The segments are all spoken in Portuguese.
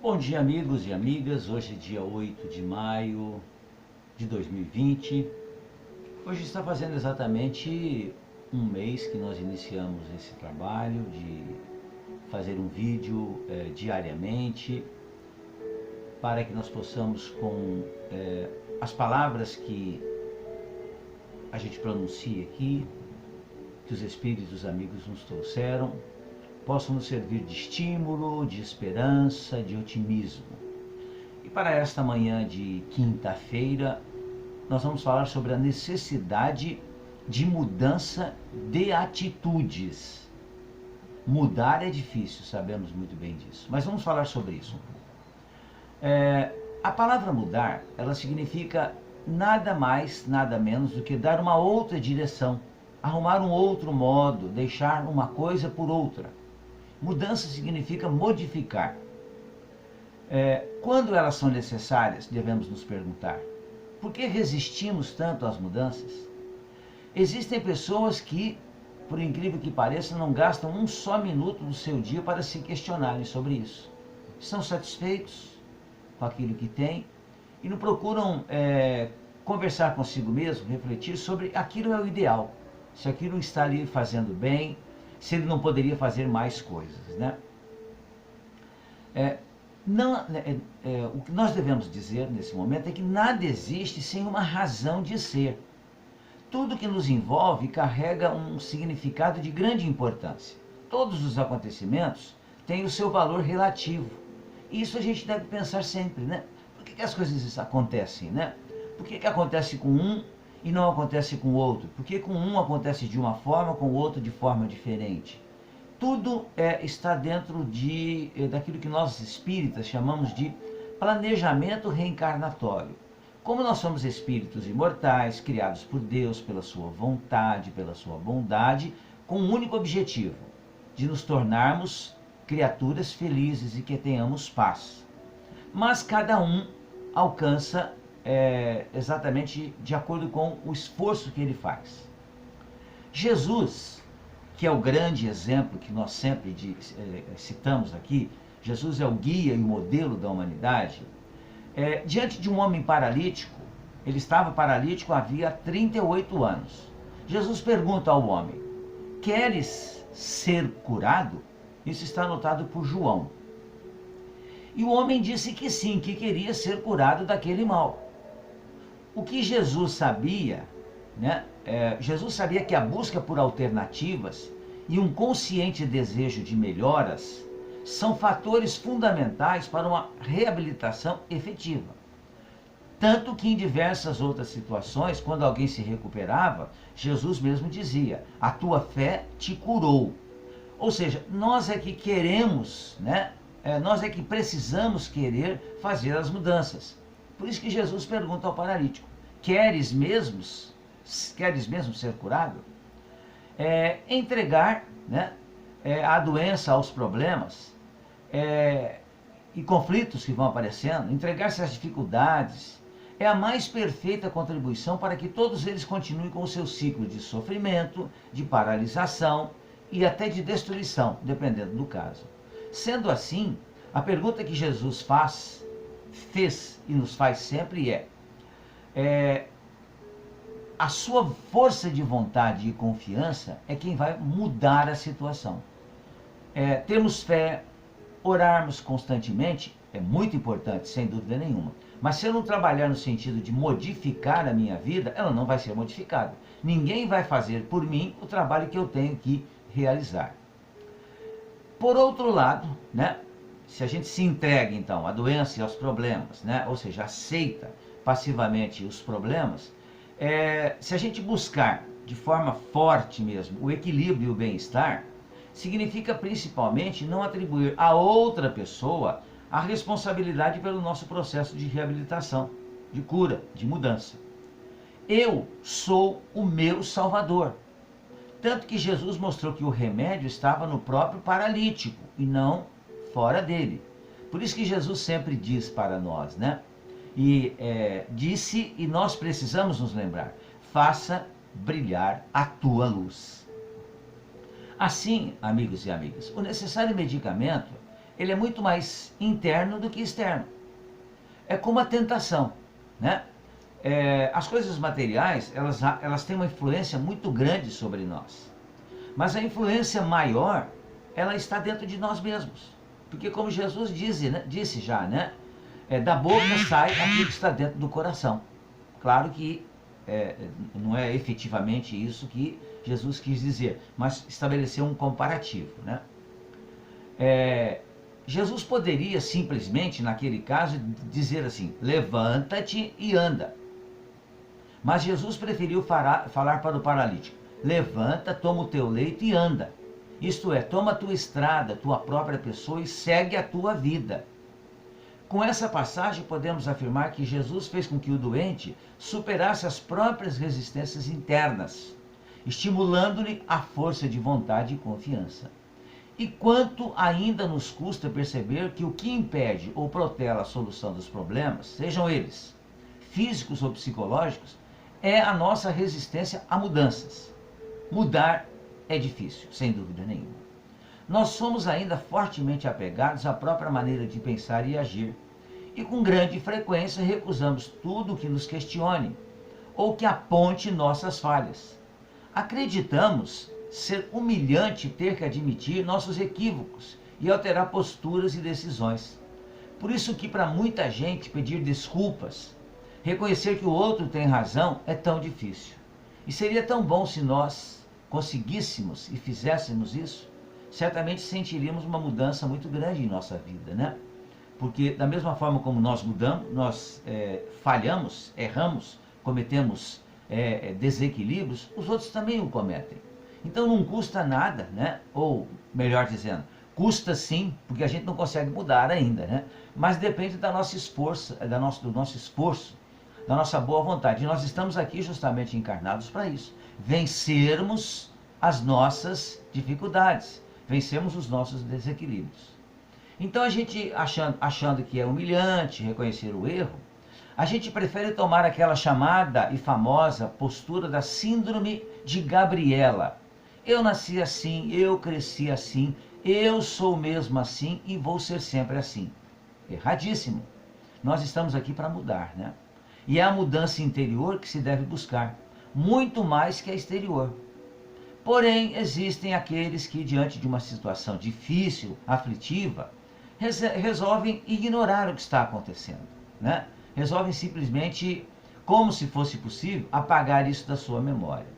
Bom dia, amigos e amigas. Hoje é dia 8 de maio de 2020. Hoje está fazendo exatamente um mês que nós iniciamos esse trabalho de fazer um vídeo diariamente, para que nós possamos, com as palavras que a gente pronuncia aqui, que os espíritos amigos nos trouxeram, possam nos servir de estímulo, de esperança, de otimismo. E para esta manhã de quinta-feira, nós vamos falar sobre a necessidade de mudança de atitudes. Mudar é difícil, sabemos muito bem disso, mas vamos falar sobre isso um pouco. A palavra mudar, ela significa nada mais, nada menos do que dar uma outra direção, arrumar um outro modo, deixar uma coisa por outra. Mudança significa modificar. Quando elas são necessárias, devemos nos perguntar: por que resistimos tanto às mudanças? Existem pessoas que, por incrível que pareça, não gastam um só minuto do seu dia para se questionarem sobre isso. Estão satisfeitos com aquilo que têm e não procuram conversar consigo mesmo, refletir sobre aquilo é o ideal, se aquilo está ali fazendo bem, se ele não poderia fazer mais coisas, né? O que nós devemos dizer nesse momento é que nada existe sem uma razão de ser. Tudo que nos envolve carrega um significado de grande importância. Todos os acontecimentos têm o seu valor relativo. E isso a gente deve pensar sempre, né? Por que as coisas acontecem, né? Por que acontece com um e não acontece com o outro? Porque com um acontece de uma forma, com o outro de forma diferente. Tudo está dentro daquilo que nós espíritas chamamos de planejamento reencarnatório. Como nós somos espíritos imortais, criados por Deus, pela sua vontade, pela sua bondade, com um único objetivo: de nos tornarmos criaturas felizes e que tenhamos paz. Mas cada um alcança exatamente de acordo com o esforço que ele faz. Jesus, que é o grande exemplo que nós sempre citamos aqui, Jesus é o guia e o modelo da humanidade. Diante de um homem paralítico, ele estava paralítico havia 38 anos. Jesus pergunta ao homem: queres ser curado? Isso está anotado por João. E o homem disse que sim, que queria ser curado daquele mal. O que Jesus sabia, né? Jesus sabia que a busca por alternativas e um consciente desejo de melhoras são fatores fundamentais para uma reabilitação efetiva. Tanto que em diversas outras situações, quando alguém se recuperava, Jesus mesmo dizia: a tua fé te curou. Ou seja, nós é que queremos, né? Nós é que precisamos querer fazer as mudanças. Por isso que Jesus pergunta ao paralítico: queres mesmo ser curado? Entregar, né, a doença aos problemas e conflitos que vão aparecendo, entregar-se às dificuldades, é a mais perfeita contribuição para que todos eles continuem com o seu ciclo de sofrimento, de paralisação e até de destruição, dependendo do caso. Sendo assim, a pergunta que Jesus fez e nos faz sempre a sua força de vontade e confiança é quem vai mudar a situação. Termos fé, orarmos constantemente é muito importante, sem dúvida nenhuma. Mas se eu não trabalhar no sentido de modificar a minha vida, ela não vai ser modificada. Ninguém vai fazer por mim o trabalho que eu tenho que realizar. Por outro lado, né, se a gente se entrega então à doença e aos problemas, né, ou seja, aceita passivamente os problemas, se a gente buscar de forma forte mesmo o equilíbrio e o bem-estar, significa principalmente não atribuir a outra pessoa a responsabilidade pelo nosso processo de reabilitação, de cura, de mudança. Eu sou o meu Salvador. Tanto que Jesus mostrou que o remédio estava no próprio paralítico e não fora dele. Por isso que Jesus sempre diz para nós, né? Disse, e nós precisamos nos lembrar: faça brilhar a tua luz. Assim, amigos e amigas, o necessário medicamento ele é muito mais interno do que externo. É como a tentação, né? As coisas materiais, elas têm uma influência muito grande sobre nós. Mas a influência maior, ela está dentro de nós mesmos. Porque como Jesus disse já, né? Da boca sai aquilo que está dentro do coração. Claro que não é efetivamente isso que Jesus quis dizer, mas estabeleceu um comparativo, né? Jesus poderia simplesmente, naquele caso, dizer assim, levanta-te e anda. Mas Jesus preferiu falar para o paralítico, levanta, toma o teu leito e anda. Isto é, toma a tua estrada, tua própria pessoa e segue a tua vida. Com essa passagem podemos afirmar que Jesus fez com que o doente superasse as próprias resistências internas, estimulando-lhe a força de vontade e confiança. E quanto ainda nos custa perceber que o que impede ou protela a solução dos problemas, sejam eles físicos ou psicológicos, é a nossa resistência a mudanças. Mudar é difícil, sem dúvida nenhuma. Nós somos ainda fortemente apegados à própria maneira de pensar e agir, e com grande frequência recusamos tudo que nos questione ou que aponte nossas falhas. Acreditamos ser humilhante ter que admitir nossos equívocos e alterar posturas e decisões. Por isso que para muita gente pedir desculpas, reconhecer que o outro tem razão é tão difícil. E seria tão bom se nós conseguíssemos e fizéssemos isso, certamente sentiríamos uma mudança muito grande em nossa vida, né? Porque da mesma forma como nós mudamos, nós falhamos, erramos, cometemos desequilíbrios, os outros também o cometem. Então não custa nada, né? Ou melhor dizendo, custa sim, porque a gente não consegue mudar ainda, né? Mas depende da nosso esforço, do nosso esforço, da nossa boa vontade. E nós estamos aqui justamente encarnados para isso. Vencermos as nossas dificuldades, vencermos os nossos desequilíbrios. Então a gente, achando que é humilhante reconhecer o erro, a gente prefere tomar aquela chamada e famosa postura da síndrome de Gabriela. Eu nasci assim, eu cresci assim, eu sou mesmo assim e vou ser sempre assim. Erradíssimo. Nós estamos aqui para mudar, né? E é a mudança interior que se deve buscar, muito mais que a exterior. Porém, existem aqueles que, diante de uma situação difícil, aflitiva, resolvem ignorar o que está acontecendo, né? Resolvem simplesmente, como se fosse possível, apagar isso da sua memória.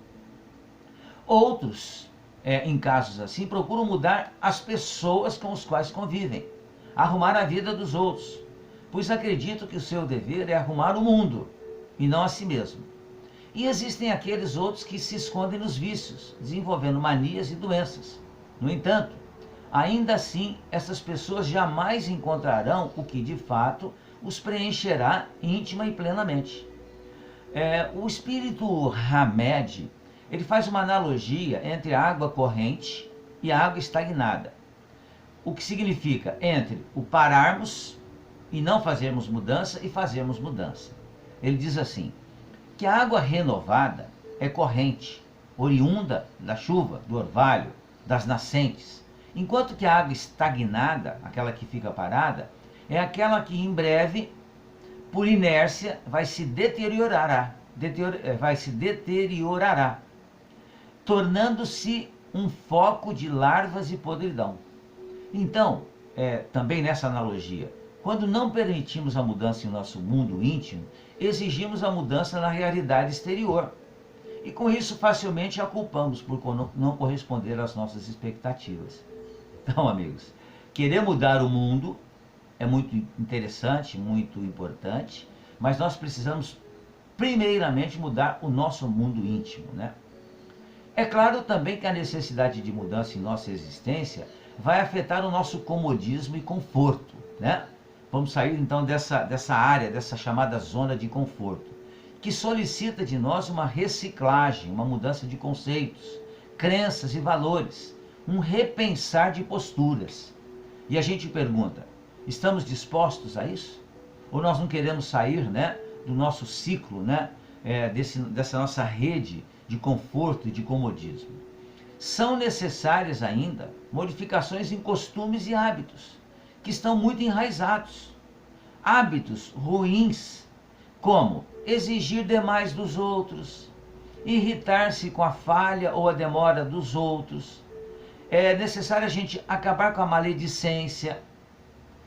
Outros, em casos assim, procuram mudar as pessoas com as quais convivem, arrumar a vida dos outros, pois acreditam que o seu dever é arrumar o mundo, e não a si mesmo. E existem aqueles outros que se escondem nos vícios, desenvolvendo manias e doenças. No entanto, ainda assim, essas pessoas jamais encontrarão o que de fato os preencherá íntima e plenamente. O espírito Hamed, ele faz uma analogia entre a água corrente e a água estagnada. O que significa entre o pararmos e não fazermos mudança e fazermos mudança. Ele diz assim, que a água renovada é corrente, oriunda da chuva, do orvalho, das nascentes, enquanto que a água estagnada, aquela que fica parada, é aquela que em breve, por inércia, vai se deteriorará, tornando-se um foco de larvas e podridão. Então, também nessa analogia, quando não permitimos a mudança em nosso mundo íntimo, exigimos a mudança na realidade exterior. E com isso facilmente a culpamos por não corresponder às nossas expectativas. Então, amigos, querer mudar o mundo é muito interessante, muito importante, mas nós precisamos primeiramente mudar o nosso mundo íntimo, né? É claro também que a necessidade de mudança em nossa existência vai afetar o nosso comodismo e conforto, né? Vamos sair então dessa área, dessa chamada zona de conforto, que solicita de nós uma reciclagem, uma mudança de conceitos, crenças e valores, um repensar de posturas. E a gente pergunta, estamos dispostos a isso? Ou nós não queremos sair, né, do nosso ciclo, né, dessa nossa rede de conforto e de comodismo? São necessárias ainda modificações em costumes e hábitos, que estão muito enraizados. Hábitos ruins, como exigir demais dos outros, irritar-se com a falha ou a demora dos outros. É necessário a gente acabar com a maledicência.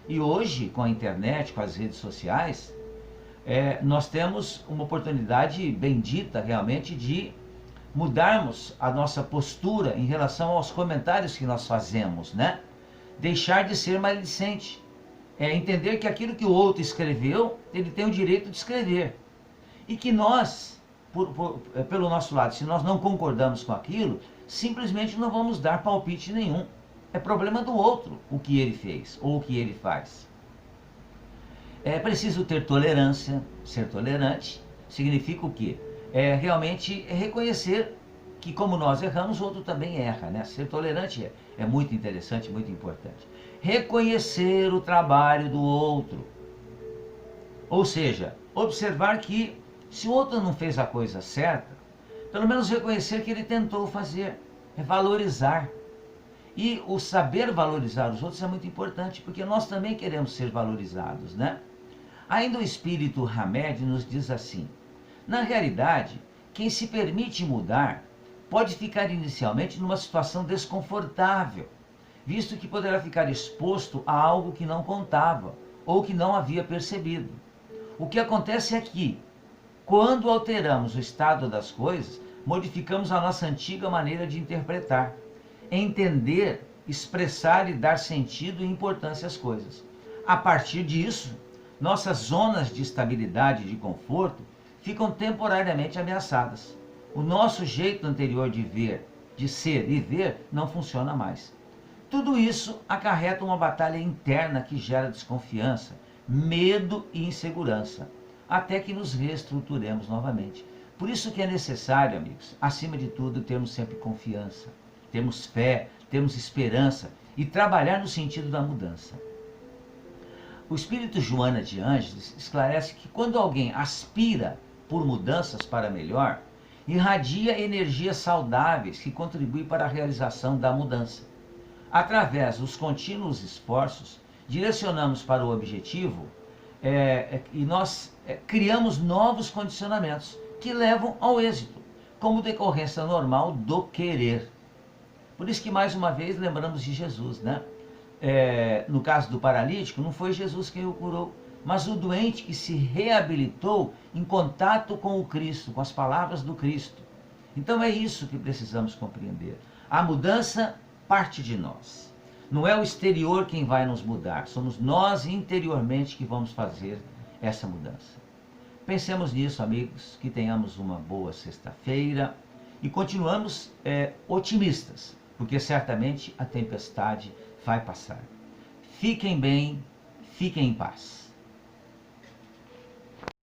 E hoje, com a internet, com as redes sociais, nós temos uma oportunidade bendita realmente de mudarmos a nossa postura em relação aos comentários que nós fazemos, né? Deixar de ser maledicente. Entender que aquilo que o outro escreveu, ele tem o direito de escrever. E que nós, pelo nosso lado, se nós não concordamos com aquilo, simplesmente não vamos dar palpite nenhum. É problema do outro o que ele fez ou o que ele faz. É preciso ter tolerância. Ser tolerante significa o quê? Realmente reconhecer que como nós erramos, o outro também erra, né? Ser tolerante é muito interessante, muito importante. Reconhecer o trabalho do outro. Ou seja, observar que se o outro não fez a coisa certa, pelo menos reconhecer que ele tentou fazer. É valorizar. E o saber valorizar os outros é muito importante, porque nós também queremos ser valorizados, né? Ainda o espírito Hamed nos diz assim: na realidade, quem se permite mudar pode ficar inicialmente numa situação desconfortável, visto que poderá ficar exposto a algo que não contava ou que não havia percebido. O que acontece é que, quando alteramos o estado das coisas, modificamos a nossa antiga maneira de interpretar, entender, expressar e dar sentido e importância às coisas. A partir disso, nossas zonas de estabilidade e de conforto ficam temporariamente ameaçadas. O nosso jeito anterior de ver, de ser e ver não funciona mais. Tudo isso acarreta uma batalha interna que gera desconfiança, medo e insegurança, até que nos reestruturemos novamente. Por isso que é necessário, amigos, acima de tudo, termos sempre confiança, termos fé, termos esperança e trabalhar no sentido da mudança. O espírito Joana de Ângeles esclarece que quando alguém aspira por mudanças para melhor, irradia energias saudáveis que contribuem para a realização da mudança. Através dos contínuos esforços, direcionamos para o objetivo e nós criamos novos condicionamentos que levam ao êxito, como decorrência normal do querer. Por isso que, mais uma vez, lembramos de Jesus, né? No caso do paralítico, não foi Jesus quem o curou, mas o doente que se reabilitou em contato com o Cristo, com as palavras do Cristo. Então é isso que precisamos compreender. A mudança parte de nós. Não é o exterior quem vai nos mudar, somos nós interiormente que vamos fazer essa mudança. Pensemos nisso, amigos, que tenhamos uma boa sexta-feira e continuamos otimistas, porque certamente a tempestade vai passar. Fiquem bem, fiquem em paz.